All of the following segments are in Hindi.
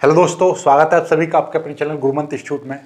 हेलो दोस्तों, स्वागत है आप सभी का आपके अपने चैनल गुरुमंत्र इंस्टीट्यूट में।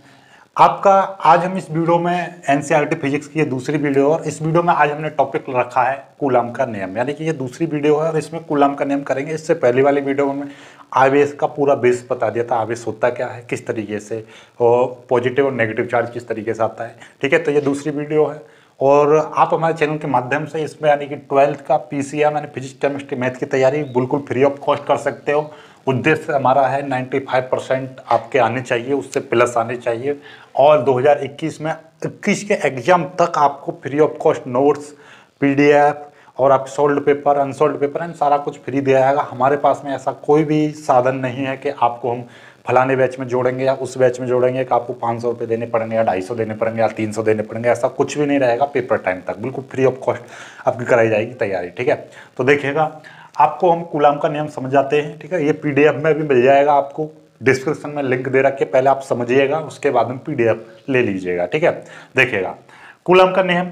आपका आज हम इस वीडियो में एनसीईआरटी फिजिक्स की ये दूसरी वीडियो और इस वीडियो में आज हमने टॉपिक रखा है कूलम्ब का नियम, यानी कि ये दूसरी वीडियो है और इसमें कूलम्ब का नियम करेंगे। इससे पहले वाली वीडियो में आवेश का पूरा बेस बता दिया था, आवेश होता क्या है, किस तरीके से और पॉजिटिव और नेगेटिव चार्ज किस तरीके से आता है। ठीक है, तो ये दूसरी वीडियो है और आप हमारे चैनल के माध्यम से इसमें यानी कि 12th का पीसीएम यानी फिजिक्स केमिस्ट्री मैथ की तैयारी बिल्कुल फ्री ऑफ कॉस्ट कर सकते हो। उद्देश्य हमारा है 95% आपके आने चाहिए, उससे प्लस आने चाहिए और 2021 में 21 के एग्जाम तक आपको free of cost notes, PDF और आप solved paper, unsold paper and सारा कुछ फ्री दिया जाएगा। हमारे पास में ऐसा कोई भी साधन नहीं है कि आपको हम फलाने बैच में जोड़ेंगे या उस बैच में जोड़ेंगे कि आपको 500 रुपये देने पड़ेंगे या 250 देने पड़ेंगे या 300 देने पड़ेंगे, ऐसा कुछ भी नहीं रहेगा। पेपर टाइम तक बिल्कुल फ्री ऑफ कॉस्ट आपकी कराई जाएगी तैयारी। ठीक है, तो देखिएगा आपको हम कूलम्ब का नियम समझ जाते हैं। ठीक है, ये पीडीएफ में भी मिल जाएगा, आपको डिस्क्रिप्शन में लिंक दे रखे, पहले आप समझिएगा उसके बाद में पीडीएफ ले लीजिएगा। ठीक है, देखिएगा कूलम्ब का नियम।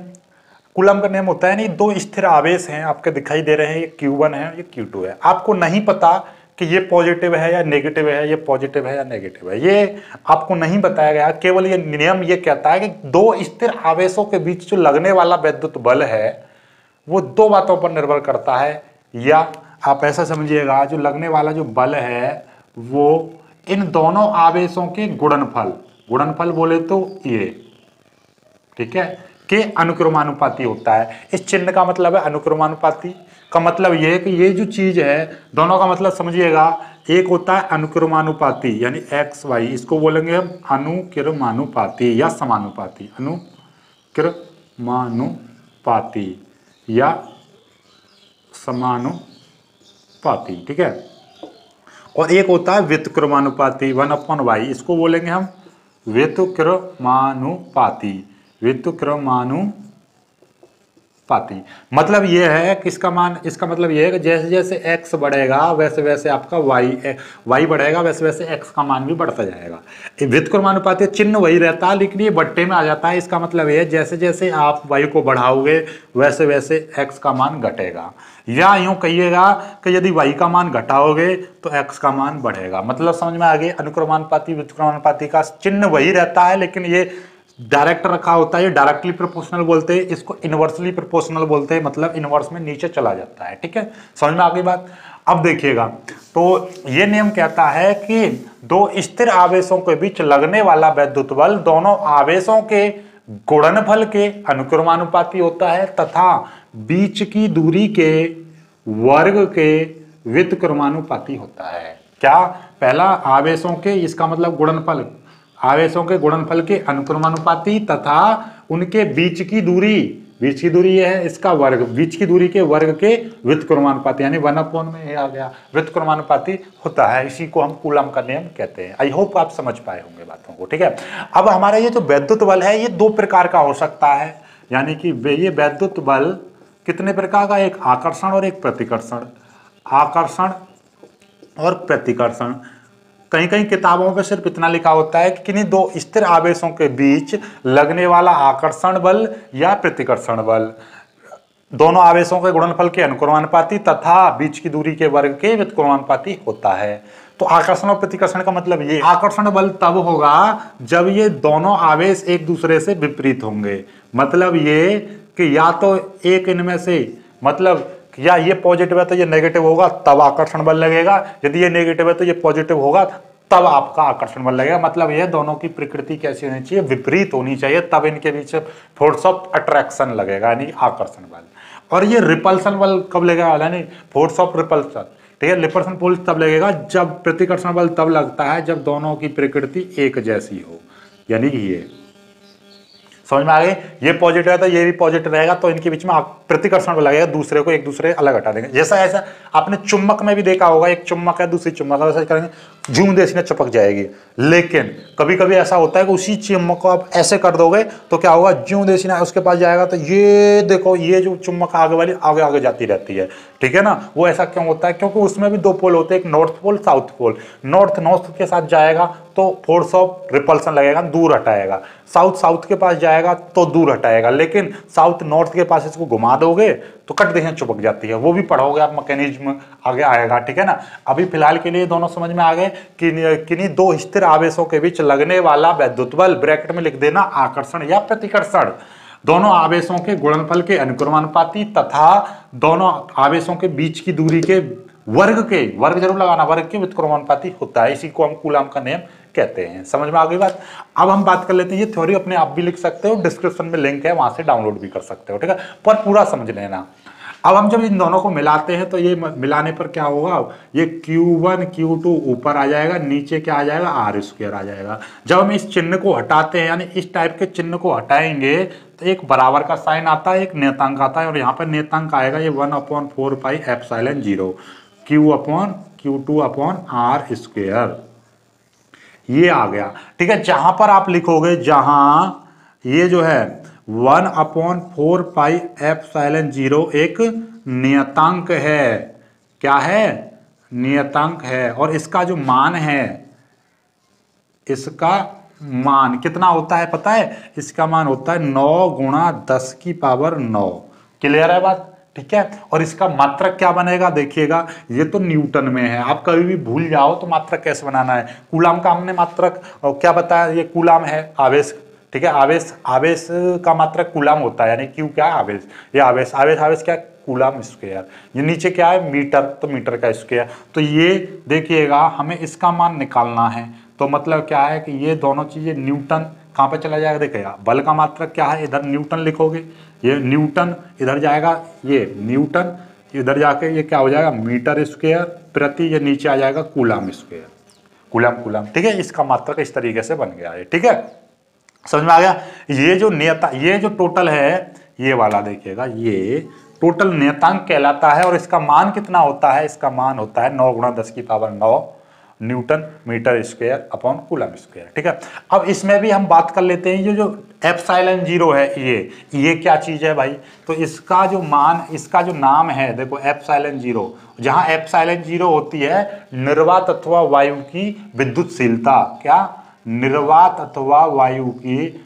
कूलम्ब का नियम होता है नहीं, दो स्थिर आवेश हैं आपके दिखाई दे रहे हैं, ये Q1 है, ये Q2 है। आपको नहीं पता कि ये पॉजिटिव है या नेगेटिव है, ये पॉजिटिव है या नेगेटिव है, ये आपको नहीं बताया गया। केवल ये नियम ये कहता है कि दो स्थिर आवेशों के बीच जो लगने वाला वैद्युत बल है वो दो बातों पर निर्भर करता है, या आप ऐसा समझिएगा जो लगने वाला जो बल है वो इन दोनों आवेशों के गुणनफल बोले तो ये, ठीक है, के अनुक्रमानुपाती होता है। इस चिन्ह का मतलब है अनुक्रमानुपाती का मतलब यह है कि ये जो चीज है दोनों का मतलब समझिएगा, एक होता है अनुक्रमानुपाती यानी एक्स वाई, इसको बोलेंगे हम अनुक्रमानुपाती या समानुपाती, अनुक्रमानुपाती या समानुपाती। ठीक है, और एक होता है व्युत्क्रमानुपाती 1/y, इसको बोलेंगे हम व्युत्क्रमानुपाती। मतलब ये है कि इसका मतलब ये है कि जैसे जैसे x बढ़ेगा वैसे वैसे आपका y बढ़ेगा, वैसे वैसे x का मान भी बढ़ता जाएगा। व्युत्क्रमानुपाती चिन्ह वही रहता है लेकिन ये बट्टे में आ जाता है। इसका मतलब ये है जैसे जैसे आप y को बढ़ाओगे वैसे वैसे x का मान घटेगा, या यूं कहिएगा कि यदि y का मान घटाओगे तो x का मान बढ़ेगा। मतलब समझ में आ गई, अनुक्रमानुपाती व्युत्क्रमानुपाती का चिन्ह वही रहता है लेकिन ये डायरेक्ट रखा होता है। ये डायरेक्टली प्रोपोर्शनल बोलते हैं, इसको इनवर्सली प्रोपोर्शनल बोलते हैं, मतलब इनवर्स में नीचे चला जाता है। ठीक है, समझ में आ गई बात। अब देखिएगा, तो ये नियम कहता है कि दो स्थिर आवेशों के बीच लगने वाला वैद्युत बल दोनों आवेशों के गुणनफल के अनुक्रमानुपाती होता है तथा बीच की दूरी के वर्ग के व्युत्क्रमानुपाती होता है। क्या? पहला आवेशों के, इसका मतलब गुणनफल, आवेशों के गुणनफल के अनुक्रमानुपाती तथा उनके बीच की दूरी ये है इसका वर्ग, बीच की दूरी के वर्ग के व्युत्क्रमानुपाती यानी 1/, में ये आ गया, व्युत्क्रमानुपाती होता है। इसी को हम कूलम्ब का नियम कहते हैं। आई होप आप समझ पाए होंगे बातों को। ठीक है, अब हमारा ये जो वैद्युत बल है ये दो प्रकार का हो सकता है, यानी कि ये वैद्युत बल कितने प्रकार का, एक आकर्षण और एक प्रतिकर्षण। आकर्षण और प्रतिकर्षण, कहीं कहीं किताबों में सिर्फ इतना लिखा होता है कि किन्हीं दो स्थिर आवेशों के बीच लगने वाला आकर्षण बल या प्रतिकर्षण बल दोनों आवेशों के गुणनफल के अनुक्रमानुपाती तथा बीच की दूरी के वर्ग के व्युत्क्रमानुपाती होता है। तो आकर्षण और प्रतिकर्षण का मतलब ये, आकर्षण बल तब होगा जब ये दोनों आवेश एक दूसरे से विपरीत होंगे। मतलब ये कि या तो एक इनमें से, मतलब या ये पॉजिटिव है तो ये नेगेटिव होगा तब आकर्षण बल लगेगा, यदि ये नेगेटिव है तो ये पॉजिटिव होगा तब आपका आकर्षण बल लगेगा। मतलब ये दोनों की प्रकृति कैसी होनी चाहिए, विपरीत होनी चाहिए, तब इनके बीच फोर्स ऑफ अट्रैक्शन लगेगा यानी आकर्षण बल। और ये रिपल्सन बल कब लगेगा, यानी फोर्स ऑफ रिपल्सन। ठीक है, रिपल्सन फोर्स तब लगेगा जब, प्रतिकर्षण बल तब लगता है जब दोनों की प्रकृति एक जैसी हो, यानी कि ये समझ में आ गए, ये पॉजिटिव है तो ये भी पॉजिटिव रहेगा तो इनके बीच में प्रतिकर्षण बल लगेगा, दूसरे को एक दूसरे अलग हटा देंगे। जैसा ऐसा आपने चुंबक में भी देखा होगा, एक चुंबक है दूसरी चुंबक है, वैसा करेंगे झूम देसी ने चिपक जाएगी। लेकिन कभी कभी ऐसा होता है कि उसी चुंबक को आप ऐसे कर दोगे तो क्या होगा, ज्यों देसी ना उसके पास जाएगा तो ये देखो ये जो चुंबक आगे वाली आगे आगे जाती रहती है। ठीक है ना, वो ऐसा क्यों होता है, क्योंकि उसमें भी दो पोल होते हैं, एक north pole south pole. North के साथ जाएगा तो फोर्स ऑफ रिपल्सन लगेगा, दूर हटाएगा। साउथ के पास जाएगा तो दूर हटाएगा, लेकिन साउथ नॉर्थ के पास इसको घुमा दोगे तो कट दिशा चिपक जाती है, वो भी पढ़ोगे आप, मैकेनिज्म आगे आएगा, ठीक है ना। अभी फिलहाल के लिए दोनों समझ में आ गए कि किन्हीं दो स्थिर आवेशों के बीच लगने वाला विद्युत बल, ब्रैकेट में लिख देना आकर्षण या प्रतिकर्षण, दोनों आवेशों के गुणनफल के अनुक्रमानुपाती तथा दोनों आवेशों के बीच की दूरी के वर्ग जरूर लगाना, वर्ग के व्युत्क्रमानुपाती होता है। इसी को हम कूलाम का नियम कहते हैं। समझ में आ गई बात। अब हम बात कर लेते हैं, ये थ्योरी अपने आप भी लिख सकते हो, डिस्क्रिप्शन में लिंक है, वहां से डाउनलोड भी कर सकते हो, ठीक है, पर पूरा समझ लेना। अब हम जब इन दोनों को मिलाते हैं तो ये मिलाने पर क्या होगा, ये Q1 Q2 ऊपर आ जाएगा, नीचे क्या आ जाएगा, R स्क्वायर आ जाएगा। जब हम इस चिन्ह को हटाते हैं, यानी इस टाइप के चिन्ह को हटाएंगे तो एक बराबर का साइन आता है, एक नियतांक आता है, और यहाँ पर नियतांक आएगा ये 1/4πε0 Q/Q2/R स्क्वायर, ये आ गया, ठीक है। जहां पर आप लिखोगे, जहां ये जो है 1/4πε0 एक नियतांक है, क्या है, नियतांक है, और इसका जो मान है, इसका मान कितना होता है पता है, इसका मान होता है 9 × 10⁹। क्लियर है बात, ठीक है। और इसका मात्रक क्या बनेगा, देखिएगा, ये तो न्यूटन में है, आप कभी भी भूल जाओ तो मात्रक कैसे बनाना है। कूलाम का हमने मात्रक क्या बताया, ये कूलाम है आवेश, ठीक है, आवेश का मात्रक कूलाम होता है, यानी क्यू क्या है, आवेश, ये आवेश क्या है, कूलाम स्क्वायर, ये नीचे क्या है, मीटर, तो मीटर का स्क्वायर। तो ये देखिएगा, हमें इसका मान निकालना है, तो मतलब क्या है कि ये दोनों चीजें न्यूटन कहाँ पे चला जाएगा, देखिएगा बल का मात्रक क्या है, इधर न्यूटन लिखोगे, ये न्यूटन इधर जाएगा, ये न्यूटन इधर जाके ये क्या हो जाएगा, मीटर स्क्वायर प्रति, ये नीचे आ जाएगा कूलाम स्क्वायर, कूलाम, ठीक है। इसका मात्रक इस तरीके से बन गया है, ठीक है, समझ में आ गया। ये जो ये जो टोटल है, ये वाला देखिएगा, ये टोटल नियतांक कहलाता है, और इसका मान कितना होता है, इसका मान होता है 9 × 10⁹ newton metre square upon coulomb square, ठीक है। अब इसमें भी हम बात कर लेते हैं, ये जो ε0 है, ये क्या चीज है भाई, तो इसका जो मान, इसका जो नाम है, देखो ε0, जहां ε0 होती है निर्वात अथवा वायु की विद्युतशीलता, क्या, निर्वात अथवा वायु की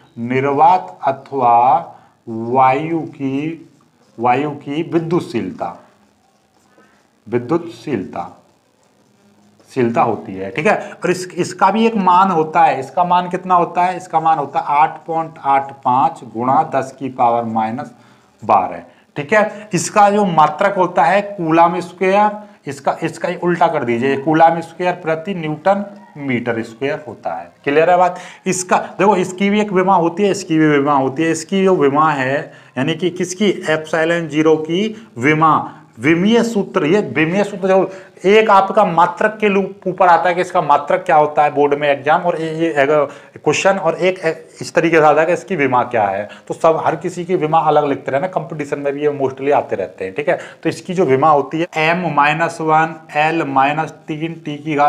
विद्युतशीलता होती है, ठीक है। और इसका भी एक मान होता है, इसका मान कितना होता है, इसका मान होता है 8.85 × 10⁻12, ठीक है। इसका जो मात्रक होता है कूलाम स्क्वायर, इसका उल्टा कर दीजिए, कूलाम स्क्वायर प्रति न्यूटन मीटर स्क्वायर होता है। क्लियर है बात। इसका देखो, इसकी भी एक विमा होती है, इसकी भी विमा होती है। इसकी जो विमा है, यानी कि किसकी, ε0 की विमा, विमीय सूत्र, ये विमीय सूत्र जो एक आपका मात्रक के लूप ऊपर आता है कि इसका मात्रक क्या होता है बोर्ड में एग्जाम, और ये क्वेश्चन, और एक इस तरीके से आता है कि इसकी विमा क्या है। तो सब हर किसी की विमा अलग लिखते रहना, कंपटीशन में भी ये मोस्टली आते रहते हैं, ठीक है। तो इसकी जो विमा होती है m-1 L-3 T⁴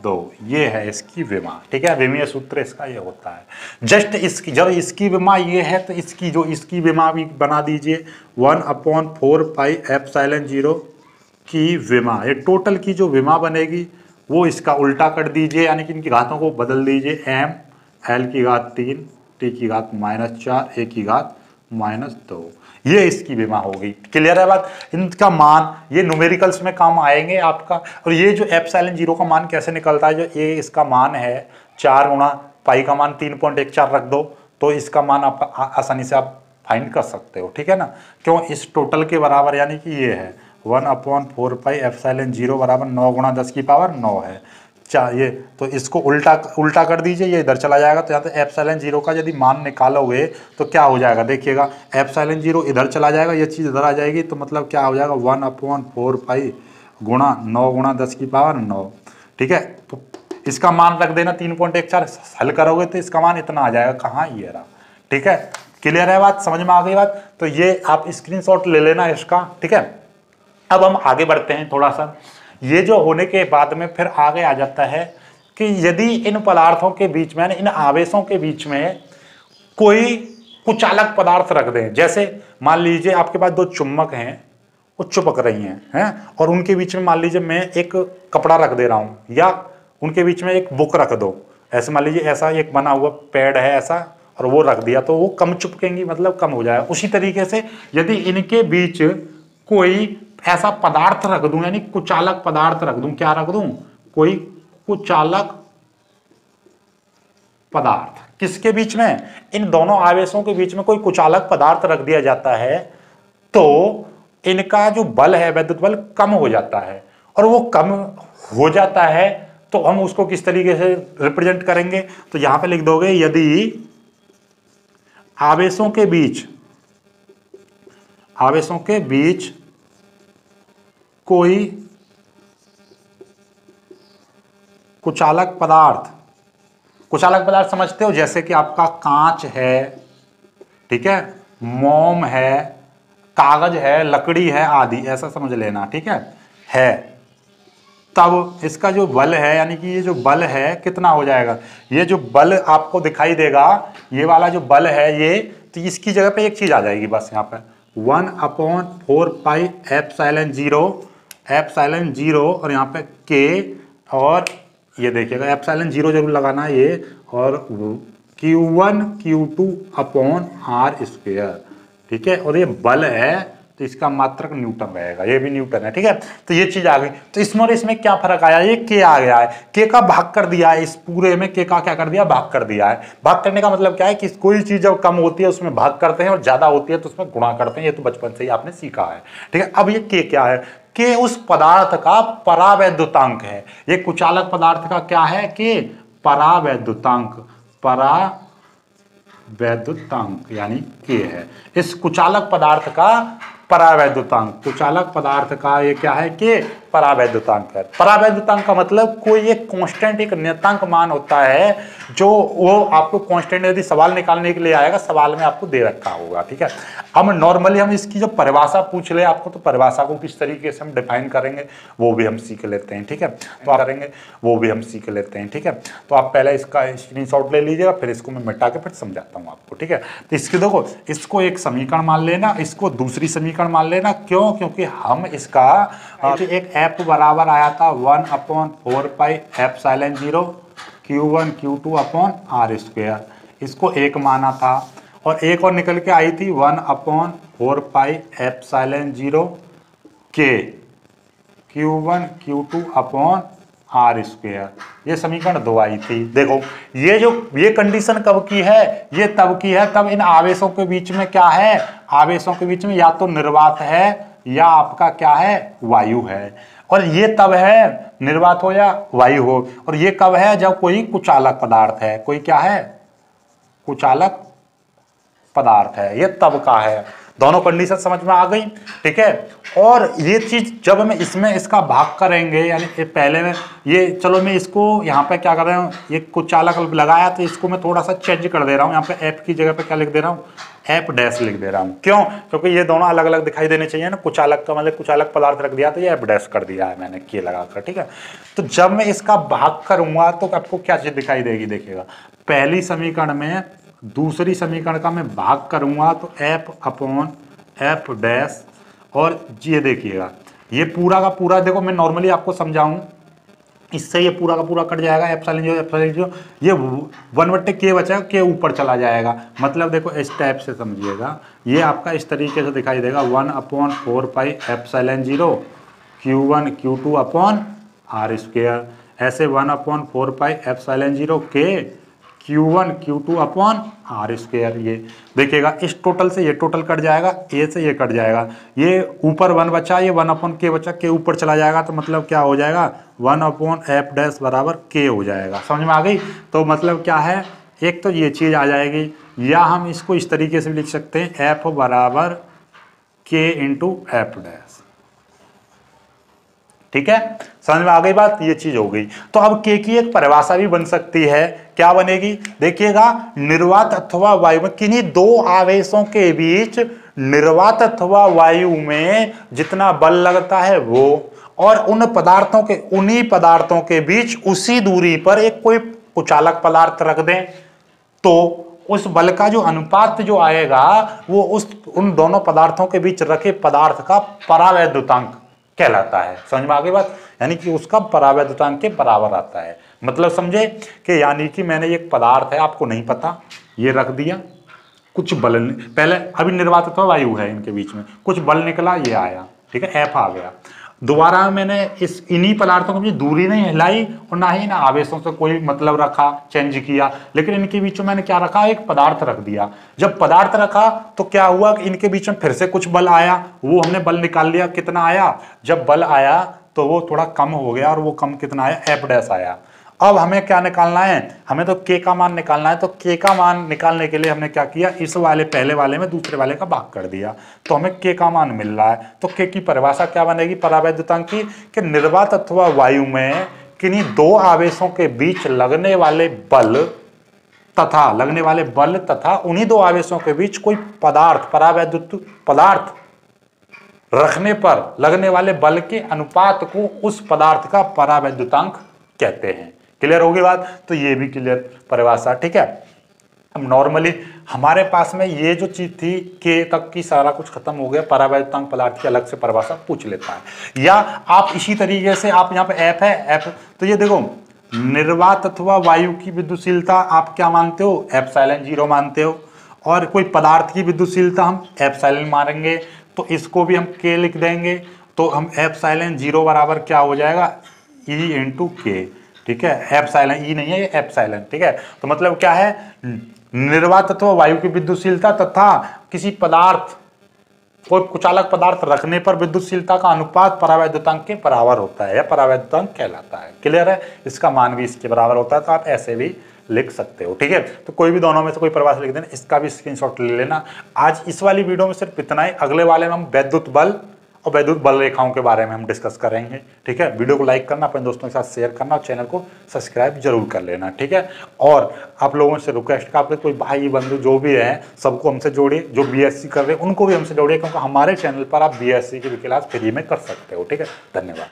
A⁴ ये है इसकी विमा, ठीक है। विमीय सूत्र इसका ये होता है। जस्ट इसकी जब इसकी विमा ये है, तो इसकी विमा भी बना दीजिए 1/4πε0 की विमा, ये टोटल की जो विमा बनेगी वो इसका उल्टा कर दीजिए, यानी कि इनकी घातों को बदल दीजिए, m L3 T⁻⁴ A⁻², ये इसकी विमा होगी। क्लियर है बात। इनका मान ये न्यूमेरिकल्स में काम आएंगे आपका। और ये जो ε0 का मान कैसे निकलता है, जो ये इसका मान है 4 × पाई का मान 3.14 रख दो, तो इसका मान आप आसानी से आप फाइंड कर सकते हो, ठीक है ना। क्यों, इस टोटल के बराबर, यानी कि ये है 1/4πε0 बराबर 9 × 10⁻9 है। ये तो इसको उल्टा कर दीजिए, ये इधर चला जाएगा, तो यहाँ पे ε0 का यदि मान निकालोगे तो क्या हो जाएगा, देखिएगा ε0 इधर चला जाएगा, ये चीज़ इधर आ जाएगी, तो मतलब क्या हो जाएगा 1/4π × 9 × 10⁻9, ठीक है। तो इसका मान रख देना 3.14, हल करोगे तो इसका मान इतना आ जाएगा, कहाँ, ये रहा, ठीक है। क्लियर है बात, समझ में आ गई बात। तो ये आप स्क्रीनशॉट ले लेना इसका, ठीक है। अब हम आगे बढ़ते हैं थोड़ा सा। ये जो होने के बाद में फिर आगे आ जाता है कि यदि इन पदार्थों के बीच में, इन आवेशों के बीच में कोई कुचालक पदार्थ रख दें, जैसे मान लीजिए आपके पास दो चुंबक हैं, वो चिपक रही हैं, और उनके बीच में मान लीजिए मैं एक कपड़ा रख दे रहा हूँ, या उनके बीच में एक बुक रख दो, ऐसे मान लीजिए ऐसा एक बना हुआ पैड है ऐसा, और वो रख दिया तो वो कम चिपकेंगी, मतलब कम हो जाएगा। उसी तरीके से यदि इनके बीच कोई ऐसा पदार्थ रख दूं, यानी कुचालक पदार्थ रख दूं, क्या रख दूं, कोई कुचालक पदार्थ, किसके बीच में, इन दोनों आवेशों के बीच में कोई कुचालक पदार्थ रख दिया जाता है तो इनका जो बल है, वैद्युत बल कम हो जाता है। और वो कम हो जाता है तो हम उसको किस तरीके से रिप्रेजेंट करेंगे, तो यहां पे लिख दोगे यदि आवेशों के बीच कोई कुचालक पदार्थ समझते हो, जैसे कि आपका कांच है, ठीक है, मोम है, कागज है, लकड़ी है आदि, ऐसा समझ लेना, ठीक है, तब इसका जो बल है, यानी कि ये जो बल है कितना हो जाएगा, ये जो बल आपको दिखाई देगा, ये वाला जो बल है ये, तो इसकी जगह पे एक चीज आ जाएगी बस, यहाँ पे 1/4 पाई एप्सिलॉन जीरो और यहाँ पे के, और ये देखिएगा एप्सिलॉन जीरो जरूर लगाना है ये, और Q1 Q2 upon R square, ठीक है, और ये बल है तो इसका मात्रक न्यूटन रहेगा, ये भी न्यूटन है, ठीक है। तो ये चीज आ गई। तो इसमें और इसमें क्या फर्क आया, ये के आ गया है, के का भाग कर दिया है, इस पूरे में के का क्या कर दिया, भाग कर दिया है। भाग करने का मतलब क्या है कि कोई चीज जब कम होती है उसमें भाग करते हैं और ज्यादा होती है तो उसमें गुणा करते हैं, ये तो बचपन से ही आपने सीखा है, ठीक है। अब ये के क्या है, के उस पदार्थ का परावैद्युतांक है, ये कुचालक पदार्थ का क्या है, के परावैद्युतांक, परावैद्युतांक यानी के है, इस कुचालक पदार्थ का परावैद्युतांक, कुचालक पदार्थ का ये क्या है, के परावैद्युतांक है। परावैद्युतांक का मतलब कोई एक कांस्टेंट, एक नियतांक मान होता है जो वो आपको कांस्टेंट यदि सवाल निकालने के लिए आएगा, सवाल में आपको दे रखा होगा, ठीक है। अब नॉर्मली हम इसकी जो परिभाषा पूछ ले आपको, तो परिभाषा को किस तरीके से हम डिफाइन करेंगे वो भी हम सीख लेते हैं, ठीक है। तो आप करेंगे वो भी हम सीख लेते हैं, ठीक है। तो आप पहले इसका स्क्रीनशॉट ले लीजिएगा, फिर इसको मैं मिटा के फिर समझाता हूँ आपको, ठीक है। तो इसके देखो, इसको एक समीकरण मान लेना, इसको दूसरी समीकरण मान लेना, क्यों, क्योंकि हम इसका एक एफ बराबर आया था 1/4 pi epsilon zero Q1 Q2 upon R square, इसको एक माना था, और एक और निकल के आई थी 1/4 पाई एप्सिलॉन जीरो के Q1 Q2 upon R square, ये समीकरण 2 आई थी। देखो ये कंडीशन कब की है, ये तब की है तब इन आवेशों के बीच में क्या है, आवेशों के बीच में या तो निर्वात है या आपका क्या है, वायु है। और ये तब है निर्वात हो या वायु हो, और ये कब है, जब कोई कुचालक पदार्थ है, कोई क्या है, कुचालक पदार्थ है, ये तब का है। दोनों कंडीशन समझ में आ गई, ठीक है। और ये चीज जब हम इसमें इसका भाग करेंगे, यानी पहले में ये, चलो मैं इसको यहाँ पे क्या कर रहा हूँ, ये कुचालक लगाया तो इसको मैं थोड़ा सा चेंज कर दे रहा हूँ, यहाँ पे एफ की जगह पे क्या लिख दे रहा हूँ, एफ डैश लिख दे रहा हूँ। क्यों, क्योंकि ये दोनों अलग अलग दिखाई देने चाहिए ना, कुचालक का मतलब कुचालक पदार्थ रख दिया तो ये एफ डैश कर दिया है मैंने के लगाकर, ठीक है। तो जब मैं इसका भाग करूंगा तो आपको क्या चीज दिखाई देगी, देखिएगा पहली समीकरण में दूसरी समीकरण का मैं भाग करूंगा तो एफ अपॉन एफ डैश, और ये देखिएगा ये पूरा का पूरा, देखो मैं नॉर्मली आपको समझाऊं, इससे ये पूरा का पूरा कट जाएगा, एप्सिलॉन जीरो, ये 1/k बचा, के ऊपर चला जाएगा, मतलब देखो इस टाइप से समझिएगा, ये आपका इस तरीके से दिखाई देगा 1/4 pi epsilon zero Q1 Q2 upon R square, ऐसे 1/4 पाई एप्सिलॉन जीरो के Q1 Q2 upon R square. ये देखिएगा इस टोटल से ये टोटल कट जाएगा, ए से ये कट जाएगा, ये ऊपर 1 बचा, ये 1/k बचा, के ऊपर चला जाएगा, तो मतलब क्या हो जाएगा 1/f डैश बराबर k हो जाएगा। समझ में आ गई। तो मतलब क्या है, एक तो ये चीज आ जाएगी, या हम इसको इस तरीके से लिख सकते हैं f बराबर k इंटू एफ डैश, ठीक है। समझ में आ गई बात, ये चीज हो गई। तो अब के की एक परिभाषा भी बन सकती है, क्या बनेगी, देखिएगा निर्वात अथवा वायु में किन्हीं दो आवेशों के बीच निर्वात अथवा वायु में जितना बल लगता है वो, और उन्हीं पदार्थों के बीच उसी दूरी पर एक कोई कुचालक पदार्थ रख दें, तो उस बल का जो अनुपात जो आएगा वो उन दोनों पदार्थों के बीच रखे पदार्थ का परावैद्युतांक कहलाता है। समझ में आ गई बात, यानी कि उसका परावैद्युतांक के बराबर आता है। मतलब समझे कि यानी कि मैंने एक पदार्थ है, आपको नहीं पता, ये रख दिया, कुछ बल पहले अभी निर्वात अथवा वायु है इनके बीच में, कुछ बल निकला, ये आया, ठीक है, एफ आ गया। दोबारा मैंने इस इन्हीं पदार्थों को दूरी नहीं हिलाई और ना ही ना आवेशों से कोई मतलब रखा, चेंज किया, लेकिन इनके बीच में मैंने क्या रखा, एक पदार्थ रख दिया। जब पदार्थ रखा तो क्या हुआ कि इनके बीच में फिर से कुछ बल आया, वो हमने बल निकाल लिया, कितना आया, जब बल आया तो वो थोड़ा कम हो गया, और वो कम कितना आया, एफ डैश आया। अब हमें क्या निकालना है, हमें तो के का मान निकालना है। तो के का मान निकालने के लिए हमने क्या किया, इस वाले पहले वाले में दूसरे वाले का भाग कर दिया, तो हमें के का मान मिल रहा है। तो के की परिभाषा क्या बनेगी परावैद्युतांक की, कि निर्वात अथवा वायु में किन्हीं दो आवेशों के बीच लगने वाले बल तथा उन्हीं दो आवेशों के बीच कोई पदार्थ, परावैद्युत पदार्थ रखने पर लगने वाले बल के अनुपात को उस पदार्थ का परावैद्युतांक कहते हैं। क्लियर होगी बात, तो ये भी क्लियर परिभाषा, ठीक है। अब नॉर्मली हमारे पास में ये जो चीज थी के तक की सारा कुछ खत्म हो गया, परावैद्युतांक पदार्थ की अलग से परिभाषा पूछ लेता है। या आप इसी तरीके से, आप यहाँ पे एफ है, एफ, तो ये देखो निर्वात अथवा वायु की विद्युतशीलता आप क्या मानते हो, एप्सिलॉन 0 मानते हो, और कोई पदार्थ की विद्युतशीलता हम एप्सिलॉन मारेंगे, तो इसको भी हम के लिख देंगे। तो हम एप्सिलॉन 0 बराबर क्या हो जाएगा, E इंटू के, ठीक है, एप्सिलॉन, ई नहीं है ये एप्सिलॉन, ठीक है। तो मतलब क्या है, निर्वात अथवा वायु की विद्युतशीलता तथा किसी पदार्थ, कोई कुचालक पदार्थ रखने पर विद्युतशीलता का अनुपात परावैद्युतांक के बराबर होता है, या परावैद्युतांक कहलाता है। क्लियर है, इसका मान भी इसके बराबर होता है, तो आप ऐसे भी लिख सकते हो, ठीक है। तो कोई भी दोनों में से कोई परिभाषा लिख देना, इसका भी स्क्रीनशॉट ले लेना। आज इस वाली वीडियो में सिर्फ इतना ही, अगले वाले में हम वैद्युत बल और वैद्युत बल रेखाओं के बारे में हम डिस्कस करेंगे, ठीक है। वीडियो को लाइक करना, अपने दोस्तों के साथ शेयर करना, और चैनल को सब्सक्राइब जरूर कर लेना, ठीक है। और आप लोगों से रिक्वेस्ट का, आपके कोई भाई बंधु जो भी हैं सबको हमसे जोड़िए, जो बीएससी कर रहे हैं उनको भी हमसे जोड़िए, क्योंकि हमारे चैनल पर आप बीएससी की भी क्लास फ्री में कर सकते हो, ठीक है। धन्यवाद।